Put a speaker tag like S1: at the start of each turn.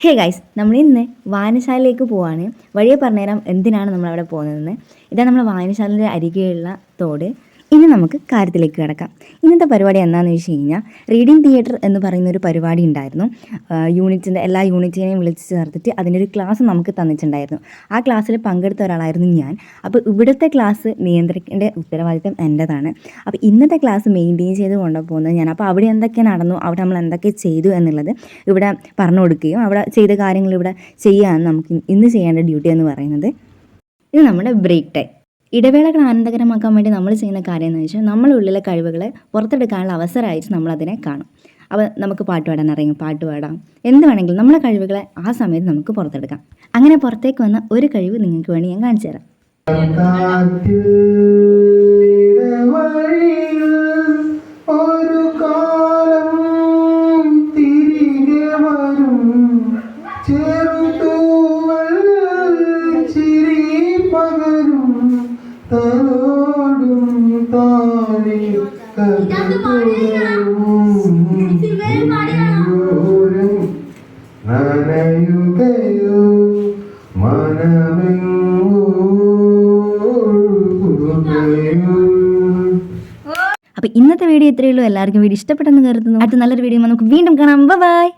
S1: Hey guys, നമ്മൾ ഇന്ന് വായനശാലയിലേക്ക് പോവാണ്. വഴിയെ പറഞ്ഞുതരാം എന്തിനാണ് നമ്മളവിടെ പോകുന്നതെന്ന്. ഇതാണ് നമ്മുടെ വായനശാലയുടെ അരികെയുള്ള തോട്. ഇനി നമുക്ക് കാര്യത്തിലേക്ക് കിടക്കാം. ഇന്നത്തെ പരിപാടി എന്താണെന്ന് വെച്ച് കഴിഞ്ഞാൽ റീഡിംഗ് തിയേറ്റർ എന്ന് പറയുന്നൊരു പരിപാടി ഉണ്ടായിരുന്നു. എല്ലാ യൂണിറ്റിനെയും വിളിച്ച് ചേർത്തിട്ട് അതിൻ്റെ ഒരു ക്ലാസ് നമുക്ക് തന്നിട്ടുണ്ടായിരുന്നു. ആ ക്ലാസ്സിൽ പങ്കെടുത്ത ഒരാളായിരുന്നു ഞാൻ. അപ്പോൾ ഇവിടുത്തെ ക്ലാസ് നിയന്ത്രിക്കേണ്ട ഉത്തരവാദിത്തം എൻ്റെതാണ്. അപ്പോൾ ഇന്നത്തെ ക്ലാസ് മെയിൻറ്റെയിൻ ചെയ്ത് കൊണ്ടുപോകുന്നത് ഞാൻ. അപ്പോൾ അവിടെ എന്തൊക്കെ നടന്നു, അവിടെ നമ്മൾ എന്തൊക്കെ ചെയ്തു എന്നുള്ളത് ഇവിടെ പറഞ്ഞു കൊടുക്കുകയും അവിടെ ചെയ്ത കാര്യങ്ങൾ ഇവിടെ ചെയ്യാൻ നമുക്ക് ഇന്ന് ചെയ്യേണ്ട ഡ്യൂട്ടി എന്ന് പറയുന്നത്. ഇത് നമ്മുടെ ബ്രേക്ക് ടൈം. ഇടവേളകൾ ആനന്ദകരമാക്കാൻ വേണ്ടി നമ്മൾ ചെയ്യുന്ന കാര്യം എന്ന് വെച്ചാൽ നമ്മളുള്ളിലെ കഴിവുകളെ പുറത്തെടുക്കാനുള്ള അവസരമായിട്ട് നമ്മളതിനെ കാണും. അപ്പോൾ നമുക്ക് പാട്ട് പാടാൻ അറിയും, പാട്ട് പാടാം, എന്ത് വേണമെങ്കിലും നമ്മളെ കഴിവുകളെ ആ സമയത്ത് നമുക്ക് പുറത്തെടുക്കാം. അങ്ങനെ പുറത്തേക്ക് വന്ന ഒരു കഴിവ് നിങ്ങൾക്ക് വേണ്ടി ഞാൻ കാണിച്ചു തരാം. അപ്പോൾ ഇന്നത്തെ വീഡിയോ ഇത്രയേ ഉള്ളൂ. എല്ലാവർക്കും വീഡിയോ ഇഷ്ടപ്പെട്ടെന്ന് കരുതുന്നു. അടുത്ത നല്ലൊരു വീഡിയോ നമുക്ക് വീണ്ടും കാണാം. ബൈ.